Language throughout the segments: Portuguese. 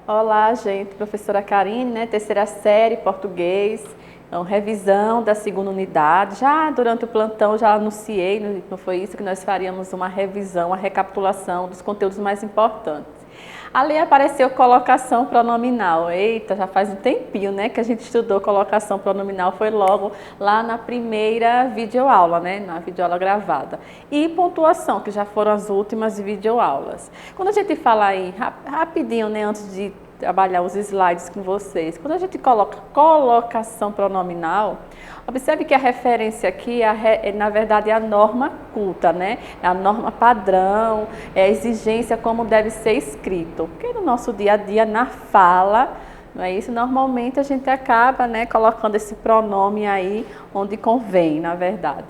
Olá, gente, professora Karine, né? Terceira série, português, então, revisão da segunda unidade. Já durante o plantão já anunciei, não foi isso, que nós faríamos uma revisão, uma recapitulação dos conteúdos mais importantes. Ali apareceu colocação pronominal. Eita, já faz um tempinho, né, que a gente estudou colocação pronominal, foi logo lá na primeira videoaula, né, na videoaula gravada. E pontuação, que já foram as últimas videoaulas. Quando a gente fala aí, rapidinho, né, antes de trabalhar os slides com vocês, quando a gente coloca colocação pronominal, observe que a referência aqui na verdade é a norma culta, né? É a norma padrão, é a exigência como deve ser escrito. Porque no nosso dia a dia, na fala, não é isso? Normalmente a gente acaba, né, colocando esse pronome aí onde convém, na verdade.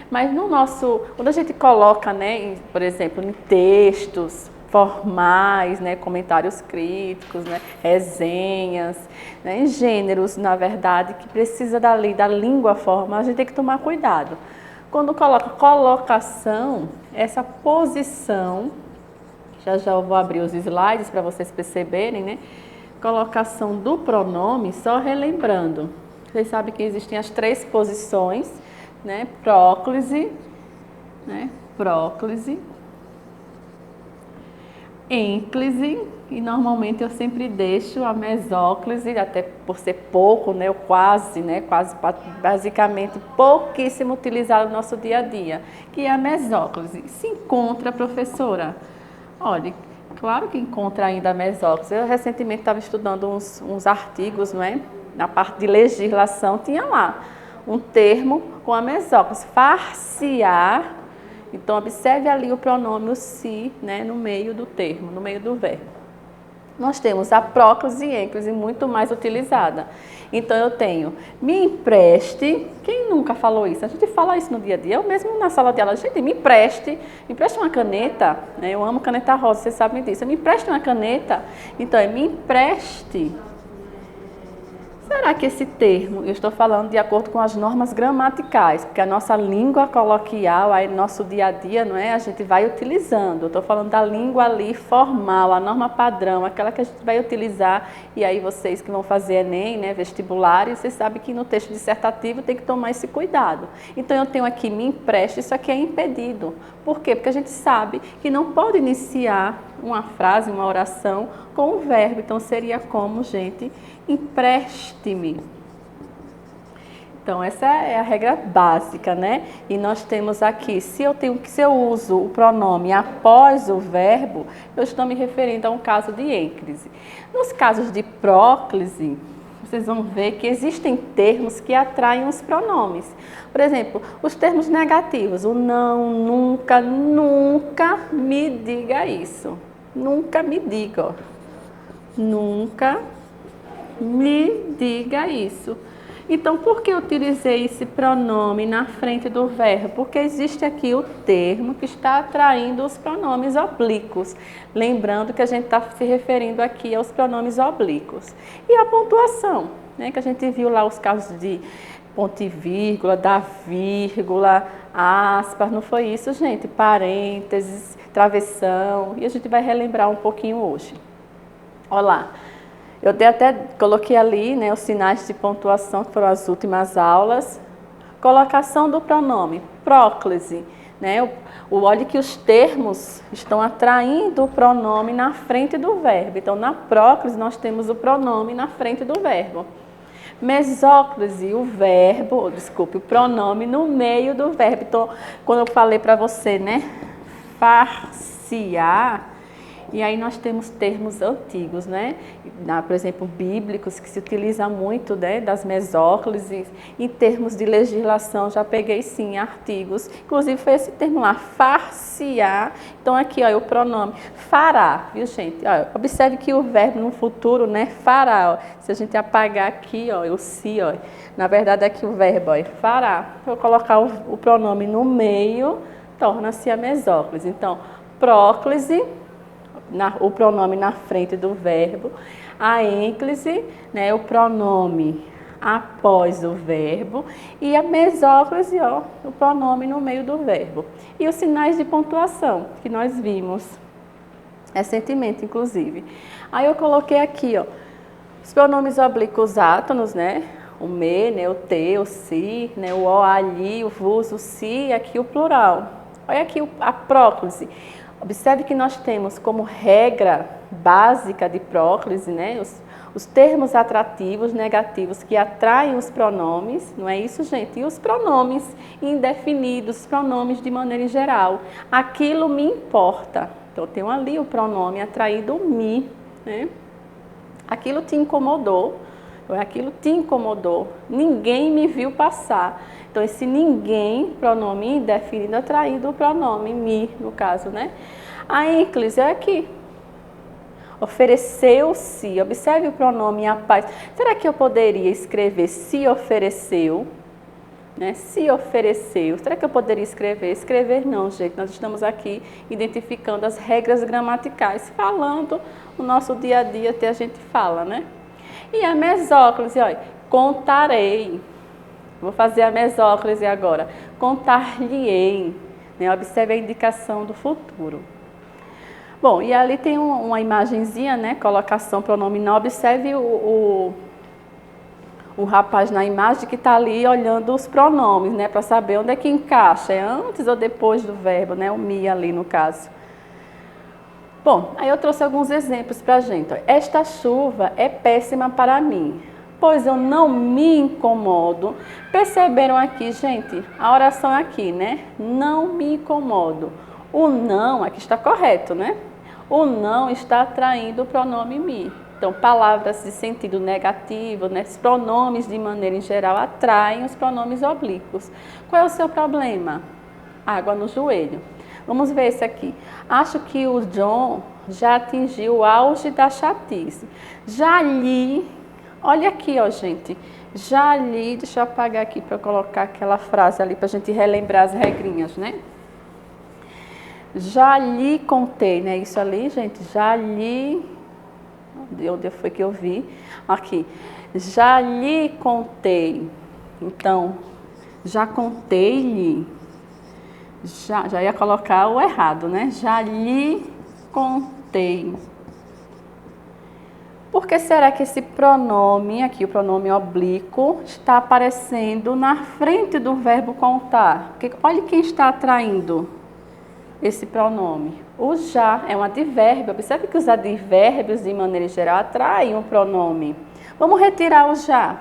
Mas no nosso, quando a gente coloca, né, por exemplo, em textos formais, né, comentários críticos, né, resenhas, né, em gêneros, na verdade, que precisa da língua formal, a gente tem que tomar cuidado. Quando coloca colocação, essa posição, já eu vou abrir os slides para vocês perceberem, né, colocação do pronome, só relembrando, vocês sabem que existem as três posições, né, próclise, ênclise, e normalmente eu sempre deixo a mesóclise, até por ser pouco, né, ou quase, né, quase basicamente pouquíssimo utilizado no nosso dia a dia, que é a mesóclise. Se encontra, professora? Olha, claro que encontra ainda a mesóclise. Eu recentemente estava estudando uns artigos, não é? Na parte de legislação tinha lá um termo com a mesóclise, farsear. Então, observe ali o pronome o se, né, no meio do termo, no meio do verbo. Nós temos a próclise e ênclise muito mais utilizada. Então, eu tenho me empreste. Quem nunca falou isso? A gente fala isso no dia a dia. Eu mesmo na sala de aula, gente, me empreste uma caneta. Né? Eu amo caneta rosa, vocês sabem disso. Me empreste uma caneta. Então, é me empreste. Será que esse termo, eu estou falando de acordo com as normas gramaticais, porque a nossa língua coloquial, aí no nosso dia a dia, não é? A gente vai utilizando. Eu estou falando da língua ali formal, a norma padrão, aquela que a gente vai utilizar. E aí vocês que vão fazer Enem, né, vestibulares, vocês sabem que no texto dissertativo tem que tomar esse cuidado. Então eu tenho aqui me empreste, isso aqui é impedido. Por quê? Porque a gente sabe que não pode iniciar uma frase, uma oração com o verbo. Então seria como, gente, empreste-me. Então essa é a regra básica, né? E nós temos aqui, se eu uso o pronome após o verbo, eu estou me referindo a um caso de ênclise. Nos casos de próclise, vocês vão ver que existem termos que atraem os pronomes. Por exemplo, os termos negativos, o não, nunca, nunca me diga isso. Nunca me diga, ó. Nunca me diga isso. Então, por que eu utilizei esse pronome na frente do verbo? Porque existe aqui o termo que está atraindo os pronomes oblíquos. Lembrando que a gente está se referindo aqui aos pronomes oblíquos. E a pontuação, né? Que a gente viu lá os casos de ponto e vírgula, da vírgula, aspas, não foi isso, gente? Parênteses, travessão, e a gente vai relembrar um pouquinho hoje. Olha lá. Eu até coloquei ali, né, os sinais de pontuação, que foram as últimas aulas. Colocação do pronome, próclise. Né? Olhe que os termos estão atraindo o pronome na frente do verbo. Então, na próclise, nós temos o pronome na frente do verbo. Mesóclise, o pronome no meio do verbo. Então, quando eu falei para você, né, farsear, e aí nós temos termos antigos, né? Por exemplo, bíblicos, que se utiliza muito, né, das mesóclises. Em termos de legislação, já peguei sim artigos. Inclusive foi esse termo lá, farsear. Então aqui, ó, o pronome fará, viu, gente? Ó, observe que o verbo no futuro, né, fará. Ó. Se a gente apagar aqui, ó, o si, ó, na verdade aqui o verbo, ó, fará. Eu colocar o pronome no meio, torna-se a mesóclise. Então, próclise, o pronome na frente do verbo, a ênclise, né, o pronome após o verbo e a mesóclise, ó, o pronome no meio do verbo. E os sinais de pontuação que nós vimos recentemente, inclusive. Aí eu coloquei aqui, ó, os pronomes oblíquos átonos, né? O me, né? O te, o si, né? O o, a, li, o vos, o si, e aqui o plural. Olha aqui a próclise. Observe que nós temos como regra básica de próclise, né? Os termos atrativos, negativos, que atraem os pronomes, não é isso, gente? E os pronomes indefinidos, pronomes de maneira geral. Aquilo me importa. Então, eu tenho ali o pronome atraído me, né? Aquilo te incomodou, aquilo te incomodou, ninguém me viu passar. Então, esse ninguém, pronome indefinido, atraído o pronome me, no caso, né? A ênclise é aqui. Ofereceu-se, observe o pronome a paz. Será que eu poderia escrever se ofereceu? Né? Se ofereceu. Será que eu poderia escrever? Escrever não, gente. Nós estamos aqui identificando as regras gramaticais, falando o nosso dia a dia, até a gente fala, né? E a mesóclise, olha, contarei. Vou fazer a mesóclise agora. Contar-lhe-ei. Né? Observe a indicação do futuro. Bom, e ali tem uma imagenzinha, né? Colocação pronominal. Observe o rapaz na imagem que está ali olhando os pronomes, né? Para saber onde é que encaixa, é antes ou depois do verbo, né? O me ali no caso. Bom, aí eu trouxe alguns exemplos para a gente. Esta chuva é péssima para mim, pois eu não me incomodo. Perceberam aqui, gente? A oração aqui, né? Não me incomodo. O não, aqui está correto, né? O não está atraindo o pronome me. Então, palavras de sentido negativo, né? Os pronomes de maneira em geral atraem os pronomes oblíquos. Qual é o seu problema? Água no joelho. Vamos ver esse aqui. Acho que o John já atingiu o auge da chatice. Já li, olha aqui, ó, gente. Já li, deixa eu apagar aqui para colocar aquela frase ali para a gente relembrar as regrinhas, né? Já lhe contei, né? Isso ali, gente, já lhe... Onde foi que eu vi? Aqui. Já lhe contei. Então, já contei-lhe. Já ia colocar o errado, né? Já lhe contei. Por que será que esse pronome, aqui o pronome oblíquo, está aparecendo na frente do verbo contar? Porque olha quem está atraindo esse pronome. O já é um advérbio. Observe que os advérbios, de maneira geral, atraem o pronome. Vamos retirar o já.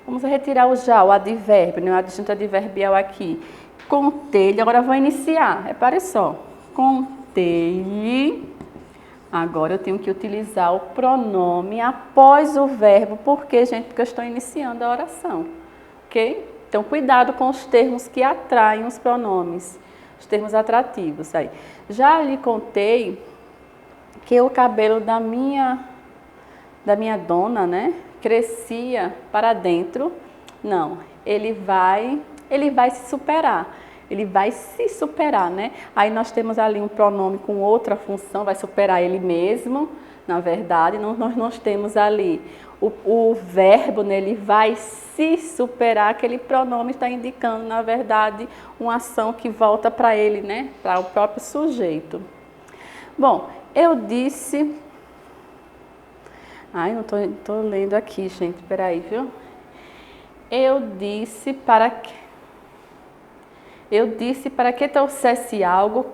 Vamos retirar o já, o advérbio, né? O adjunto adverbial aqui. Contei-lhe, agora vou iniciar. Repare só. Contei-lhe. Agora eu tenho que utilizar o pronome após o verbo. Por quê, gente? Porque eu estou iniciando a oração. Ok? Então, cuidado com os termos que atraem os pronomes. Os termos atrativos aí. Já lhe contei que o cabelo da minha dona, né, crescia para dentro. Não, ele vai se superar. Ele vai se superar, né? Aí nós temos ali um pronome com outra função, vai superar ele mesmo, na verdade. Nós temos ali o verbo, né, ele vai se superar, aquele pronome está indicando, na verdade, uma ação que volta para ele, né, para o próprio sujeito. Bom, eu disse... Ai, não tô lendo aqui, gente, peraí, viu? Eu disse para que trouxesse algo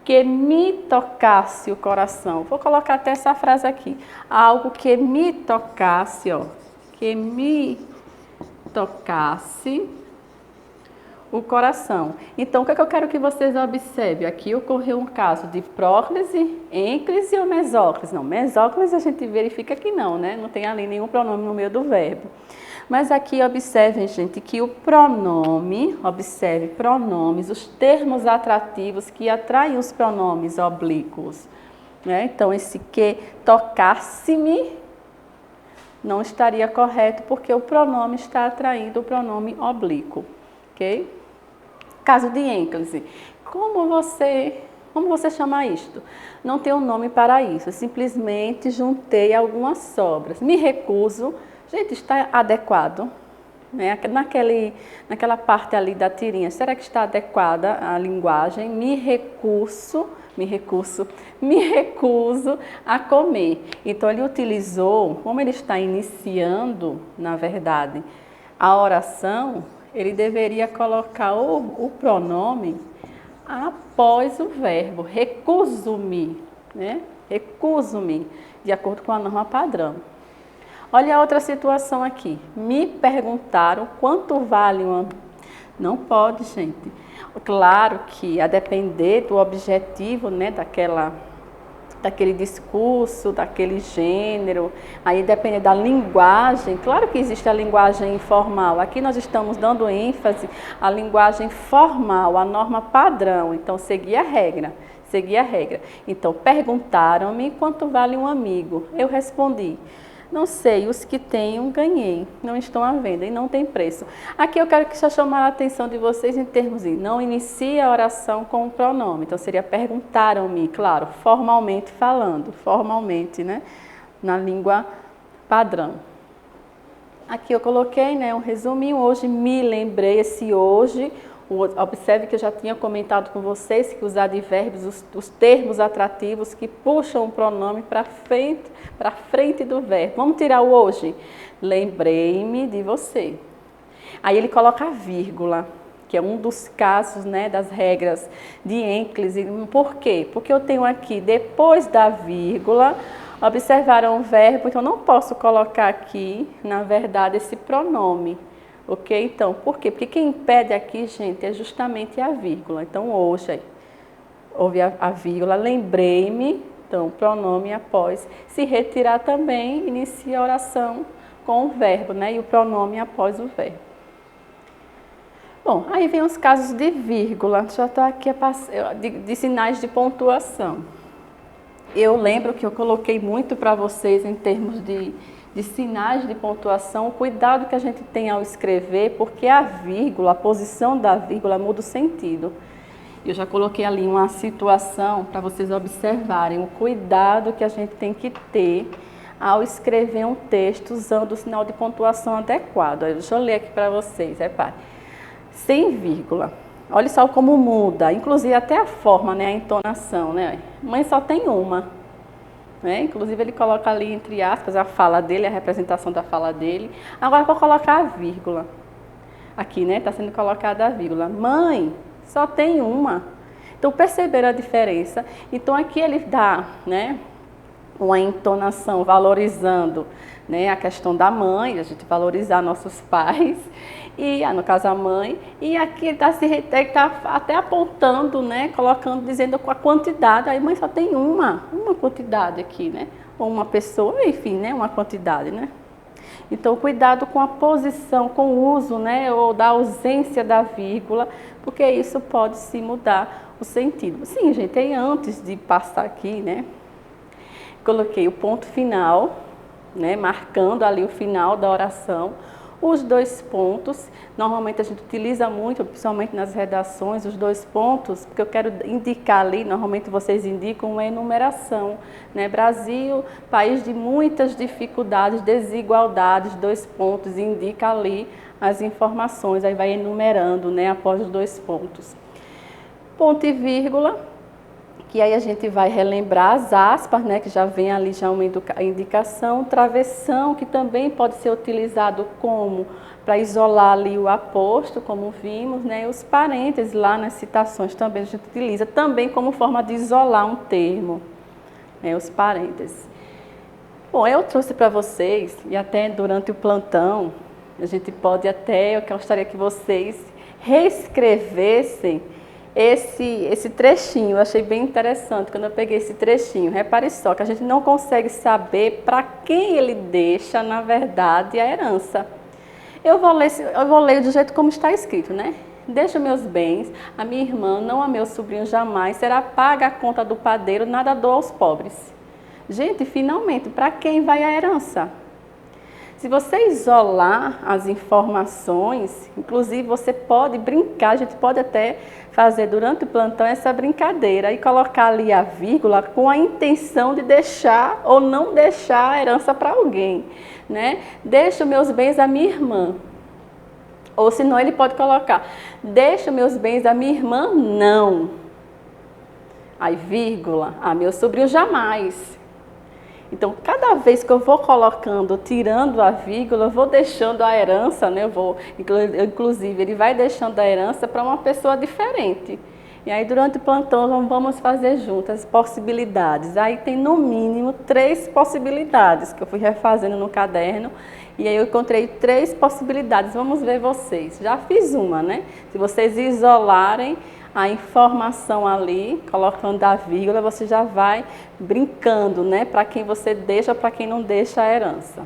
que me tocasse o coração. Vou colocar até essa frase aqui. Algo que me tocasse, ó. Que me tocasse o coração. Então, o que é que eu quero que vocês observem? Aqui ocorreu um caso de próclise, ênclise ou mesóclise. Não, mesóclise a gente verifica que não, né? Não tem ali nenhum pronome no meio do verbo. Mas aqui observem, gente, que o pronome, observe, pronomes, os termos atrativos que atraem os pronomes oblíquos. Né? Então, esse que tocasse-me não estaria correto, porque o pronome está atraindo o pronome oblíquo. Ok? Caso de ênclise. Como você chama isto? Não tem um nome para isso. Eu simplesmente juntei algumas sobras. Me recuso. Gente, está adequado? Né? Naquela parte ali da tirinha, será que está adequada a linguagem? Me recuso a comer. Então ele utilizou, como ele está iniciando, na verdade, a oração, ele deveria colocar o pronome após o verbo, recuso-me, né? Recuso-me, de acordo com a norma padrão. Olha a outra situação aqui. Me perguntaram quanto vale uma... Não pode, gente. Claro que a depender do objetivo, né, daquele discurso, daquele gênero, aí depende da linguagem. Claro que existe a linguagem informal. Aqui nós estamos dando ênfase à linguagem formal, à norma padrão. Então, seguir a regra. Então, perguntaram-me quanto vale um amigo. Eu respondi: não sei, os que tenho ganhei, não estão à venda e não tem preço. Aqui eu quero que já chamar a atenção de vocês em termos de não inicia a oração com o pronome. Então seria perguntaram-me, claro, formalmente falando, formalmente, né, na língua padrão. Aqui eu coloquei, né, um resuminho, hoje me lembrei, esse hoje, observe que eu já tinha comentado com vocês que os advérbios, os termos atrativos que puxam o pronome para frente do verbo. Vamos tirar o hoje. Lembrei-me de você. Aí ele coloca a vírgula, que é um dos casos, né, das regras de ênclise. Por quê? Porque eu tenho aqui, depois da vírgula, observaram o verbo, então não posso colocar aqui, na verdade, esse pronome. Ok? Então, por quê? Porque quem impede aqui, gente, é justamente a vírgula. Então, hoje, aí, houve a vírgula, lembrei-me, então, pronome após. Se retirar também, inicia a oração com o verbo, né? E o pronome após o verbo. Bom, aí vem os casos de vírgula, já estou aqui de sinais de pontuação. Eu lembro que eu coloquei muito para vocês em termos de sinais de pontuação, o cuidado que a gente tem ao escrever, porque a vírgula, a posição da vírgula muda o sentido. Eu já coloquei ali uma situação para vocês observarem o cuidado que a gente tem que ter ao escrever um texto usando o sinal de pontuação adequado. Deixa eu ler aqui para vocês, repare. Sem vírgula. Olha só como muda, inclusive até a forma, né, a entonação, né? Mãe só tem uma. Né? Inclusive ele coloca ali entre aspas a fala dele, a representação da fala dele. Agora vou colocar a vírgula. Aqui, né, está sendo colocada a vírgula. Mãe, só tem uma. Então perceberam a diferença? Então aqui ele dá, né, uma entonação valorizando, né, a questão da mãe, a gente valorizar nossos pais, e no caso a mãe, e aqui ele está até apontando, né, colocando, dizendo a quantidade, aí mãe só tem uma quantidade aqui, né, ou uma pessoa, enfim, né, uma quantidade, né. Então cuidado com a posição, com o uso, né, ou da ausência da vírgula, porque isso pode se mudar o sentido. Sim, gente, aí antes de passar aqui, né, coloquei o ponto final, né, marcando ali o final da oração, os dois pontos. Normalmente a gente utiliza muito, principalmente nas redações, os dois pontos, porque eu quero indicar ali, normalmente vocês indicam uma enumeração, né? Brasil, país de muitas dificuldades, desigualdades, dois pontos, indica ali as informações, aí vai enumerando, né, após os dois pontos. Ponto e vírgula, que aí a gente vai relembrar as aspas, né, que já vem ali já uma indicação, travessão, que também pode ser utilizado como para isolar ali o aposto, como vimos, né, e os parênteses lá nas citações também a gente utiliza também como forma de isolar um termo, né, os parênteses. Bom, eu trouxe para vocês, e até durante o plantão, a gente pode até, eu gostaria que vocês reescrevessem esse trechinho. Eu achei bem interessante quando eu peguei esse trechinho. Repare só que a gente não consegue saber para quem ele deixa, na verdade, a herança. Eu vou ler do jeito como está escrito, né? Deixa meus bens, a minha irmã, não a meu sobrinho jamais, será paga a conta do padeiro, nada dou aos pobres. Gente, finalmente, para quem vai a herança? Se você isolar as informações, inclusive você pode brincar, a gente pode até fazer durante o plantão essa brincadeira e colocar ali a vírgula com a intenção de deixar ou não deixar a herança para alguém, né? Deixo meus bens à minha irmã. Ou senão ele pode colocar, deixo meus bens à minha irmã, não. Aí, vírgula, a meu sobrinho jamais. Então, cada vez que eu vou colocando, tirando a vírgula, eu vou deixando a herança, né? Inclusive, ele vai deixando a herança para uma pessoa diferente. E aí, durante o plantão, vamos fazer juntas possibilidades. Aí tem, no mínimo, 3 possibilidades que eu fui refazendo no caderno. E aí eu encontrei 3 possibilidades. Vamos ver vocês. Já fiz uma, né? Se vocês isolarem a informação ali, colocando a vírgula, você já vai brincando, né? Para quem você deixa, para quem não deixa a herança.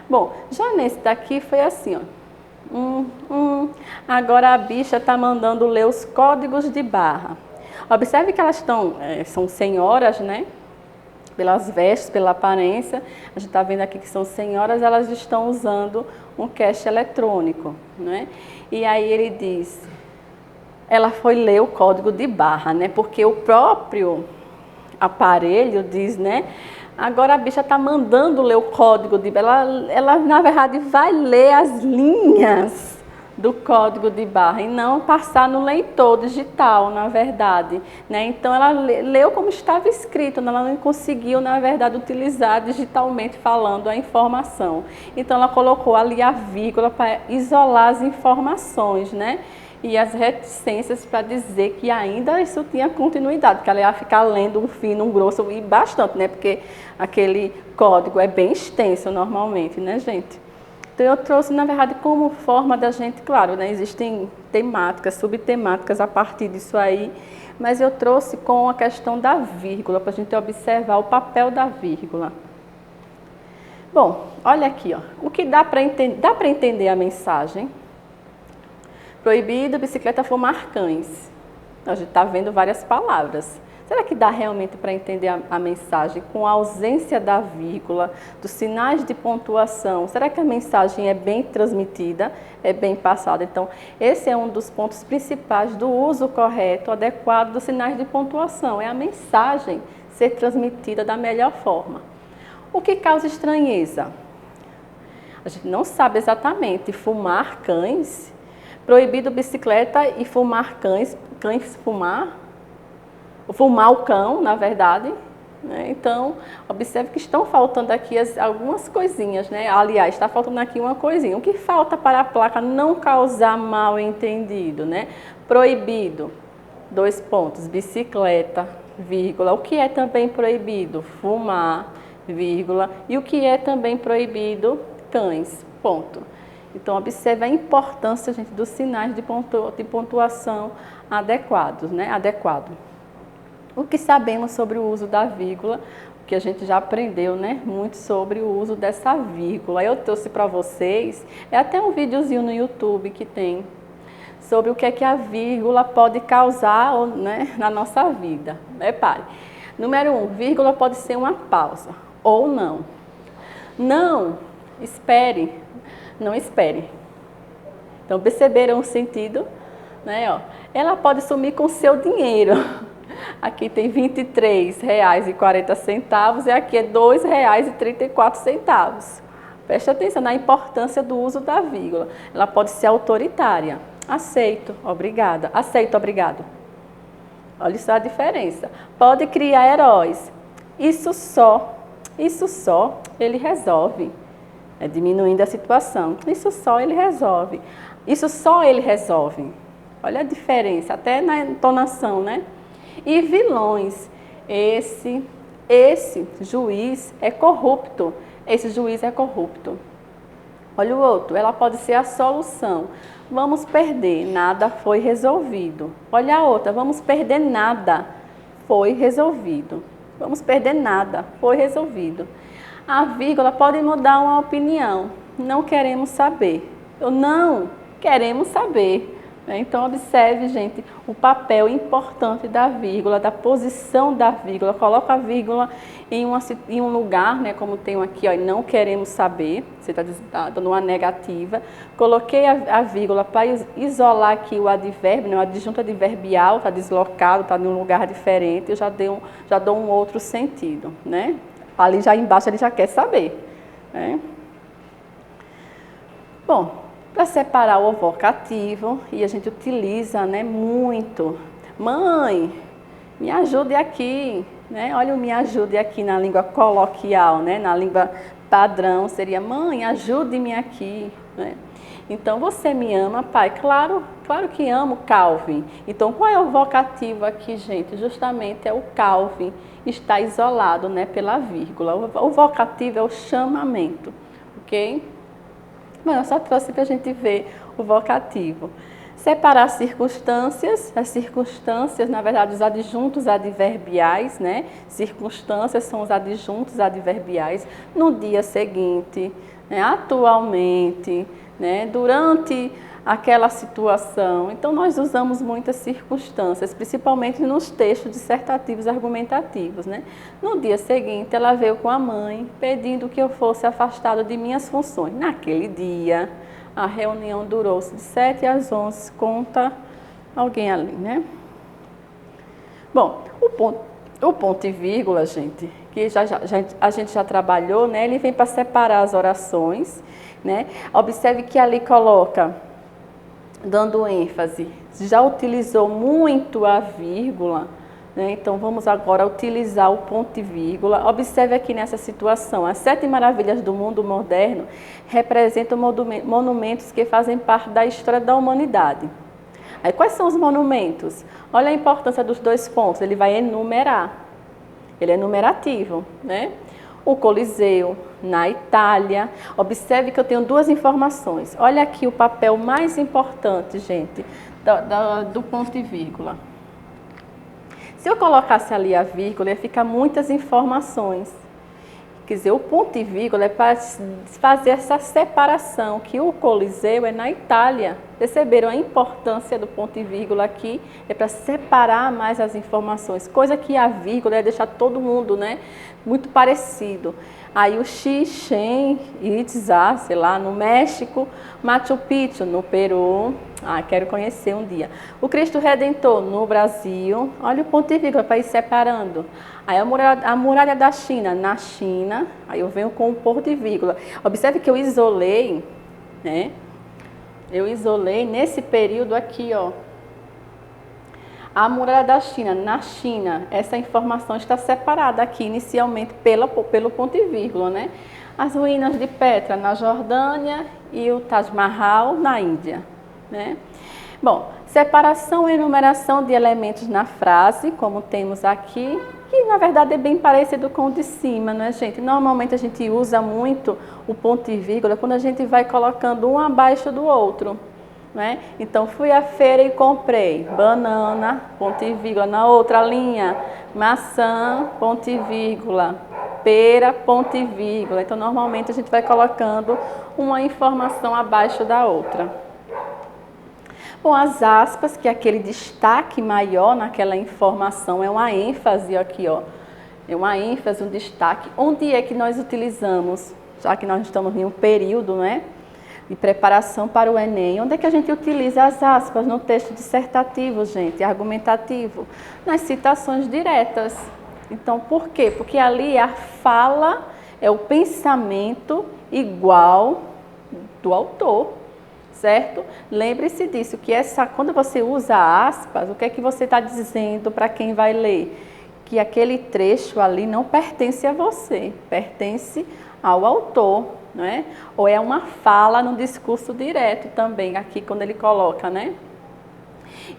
Bom, já nesse daqui foi assim, ó. Agora a bicha está mandando ler os códigos de barra. Observe que elas são senhoras, né? Pelas vestes, pela aparência, a gente está vendo aqui que são senhoras, elas estão usando um caixa eletrônico, né? E aí ele diz, ela foi ler o código de barra, né? Porque o próprio aparelho diz, né? Agora a bicha está mandando ler o código de barra, ela na verdade vai ler as linhas do código de barra e não passar no leitor digital, na verdade, né? Então ela leu como estava escrito, ela não conseguiu, na verdade, utilizar digitalmente falando a informação. Então ela colocou ali a vírgula para isolar as informações, né? E as reticências para dizer que ainda isso tinha continuidade, porque ela ia ficar lendo um fino, um grosso e bastante, né? Porque aquele código é bem extenso normalmente, né, gente? Então eu trouxe, na verdade, como forma da gente, claro, né, existem temáticas, subtemáticas a partir disso aí, mas eu trouxe com a questão da vírgula, para a gente observar o papel da vírgula. Bom, olha aqui, ó, o que dá para entender a mensagem? Proibido bicicleta fumar cães. A gente está vendo várias palavras. Será que dá realmente para entender a mensagem com a ausência da vírgula, dos sinais de pontuação? Será que a mensagem é bem transmitida, é bem passada? Então, esse é um dos pontos principais do uso correto, adequado dos sinais de pontuação. É a mensagem ser transmitida da melhor forma. O que causa estranheza? A gente não sabe exatamente. Fumar cães, proibido bicicleta e fumar cães fumar. Fumar o cão, na verdade, né? Então, observe que estão faltando aqui algumas coisinhas, né? Aliás, está faltando aqui uma coisinha. O que falta para a placa não causar mal entendido, né? Proibido, 2 pontos, bicicleta, vírgula. O que é também proibido? Fumar, vírgula. E o que é também proibido? Cães, ponto. Então, observe a importância, gente, dos sinais de pontuação adequados, né? Adequado. O que sabemos sobre o uso da vírgula, que a gente já aprendeu, né, muito sobre o uso dessa vírgula. Eu trouxe para vocês, é até um videozinho no YouTube que tem, sobre o que é que a vírgula pode causar, né, na nossa vida. Repare, número 1, vírgula pode ser uma pausa, ou não. Não, espere, não espere. Então, perceberam o sentido? Né, ó? Ela pode sumir com o seu dinheiro. Aqui tem R$ 23,40 e aqui é R$ 2,34. Preste atenção na importância do uso da vírgula. Ela pode ser autoritária. Aceito, obrigada. Aceito, obrigado. Olha só a diferença. Pode criar heróis. Isso só ele resolve. É diminuindo a situação. Isso só ele resolve. Isso só ele resolve. Olha a diferença, até na entonação, né? E vilões, esse juiz é corrupto, esse juiz é corrupto. Olha o outro, ela pode ser a solução. Vamos perder, nada foi resolvido. Olha a outra, vamos perder nada, foi resolvido. Vamos perder nada, foi resolvido. A vírgula pode mudar uma opinião, não queremos saber. Eu não queremos saber. Então, observe, gente, o papel importante da vírgula, da posição da vírgula. Coloca a vírgula em um lugar, né, como tem aqui, ó, não queremos saber, você está dando uma negativa. Coloquei a vírgula para isolar aqui o advérbio, né, o adjunto adverbial, está deslocado, está em um lugar diferente, eu já dou um outro sentido, né? Ali já embaixo ele já quer saber, né? Bom, para separar o vocativo, e a gente utiliza, né, muito. Mãe, me ajude aqui, né? Olha o me ajude aqui na língua coloquial, né? Na língua padrão seria mãe, ajude-me aqui, né? Então, você me ama, pai? Claro, claro que amo, Calvin. Então, qual é o vocativo aqui, gente? Justamente é o Calvin, está isolado, né, pela vírgula. O vocativo é o chamamento, ok? Mas eu só trouxe para a gente ver o vocativo. Separar as circunstâncias, na verdade, os adjuntos adverbiais, né? Circunstâncias são os adjuntos adverbiais no dia seguinte, né? Atualmente, né? Durante aquela situação. Então, nós usamos muitas circunstâncias, principalmente nos textos dissertativos argumentativos, né? No dia seguinte, ela veio com a mãe, pedindo que eu fosse afastado de minhas funções. Naquele dia, a reunião durou-se de 7 às 11, conta alguém ali, né? Bom, o ponto e vírgula, gente, que a gente já trabalhou, né? Ele vem para separar as orações, né? Observe que ali coloca, dando ênfase, já utilizou muito a vírgula, né? Então vamos agora utilizar o ponto e vírgula. Observe aqui nessa situação, as 7 maravilhas do mundo moderno representam monumentos que fazem parte da história da humanidade. Aí quais são os monumentos? Olha a importância dos 2 pontos, ele vai enumerar, ele é enumerativo, né? O Coliseu, na Itália. Observe que eu tenho 2 informações. Olha aqui o papel mais importante, gente, do ponto e vírgula. Se eu colocasse ali a vírgula, ia ficar muitas informações. Quer dizer, o ponto e vírgula é para fazer essa separação, que o Coliseu é na Itália. Perceberam a importância do ponto e vírgula aqui? É para separar mais as informações, coisa que a vírgula é deixar todo mundo, né, muito parecido. Aí o Chichén Itzá, sei lá, no México, Machu Picchu, no Peru, quero conhecer um dia. O Cristo Redentor, no Brasil, olha o ponto e vírgula para ir separando. Aí a muralha da China, na China, aí eu venho com o ponto e vírgula. Observe que eu isolei, né? Eu isolei nesse período aqui, ó. A muralha da China, na China, essa informação está separada aqui inicialmente pelo ponto e vírgula, né? As ruínas de Petra na Jordânia e o Taj Mahal na Índia, né? Bom, separação e enumeração de elementos na frase, como temos aqui, que na verdade é bem parecido com o de cima, né, gente? Normalmente a gente usa muito o ponto e vírgula quando a gente vai colocando um abaixo do outro, né? Então, fui à feira e comprei banana, ponto e vírgula, na outra linha, maçã, ponto e vírgula, pera, ponto e vírgula. Então, normalmente a gente vai colocando uma informação abaixo da outra. Bom, as aspas, que é aquele destaque maior naquela informação, é uma ênfase aqui, ó. É uma ênfase, um destaque. Onde é que nós utilizamos, já que nós estamos em um período, né, de preparação para o Enem, onde é que a gente utiliza as aspas no texto dissertativo, gente, argumentativo? Nas citações diretas. Então, por quê? Porque ali a fala é o pensamento igual do autor. Certo? Lembre-se disso, que quando você usa aspas, o que é que você está dizendo para quem vai ler? Que aquele trecho ali não pertence a você, pertence ao autor, não é? Ou é uma fala no discurso direto também, aqui quando ele coloca, né?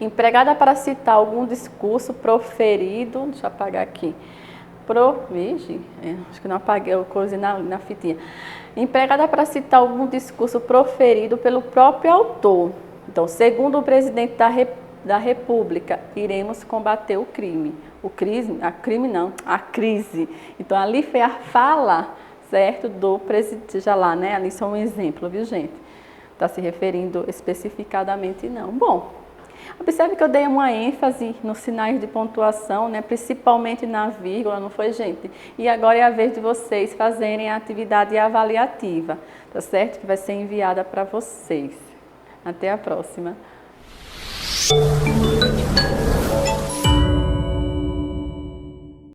Empregada para citar algum discurso proferido, deixa eu apagar aqui, acho que não apaguei a coisa na fitinha. Empregada para citar algum discurso proferido pelo próprio autor. Então, segundo o presidente da República, iremos combater o crime. A crise. Então, ali foi a fala, certo, do presidente, já lá, né? Ali só um exemplo, viu, gente? está se referindo especificadamente, não. Bom, observe que eu dei uma ênfase nos sinais de pontuação, né? Principalmente na vírgula, não foi, gente? E agora é a vez de vocês fazerem a atividade avaliativa, tá certo? Que vai ser enviada para vocês. Até a próxima.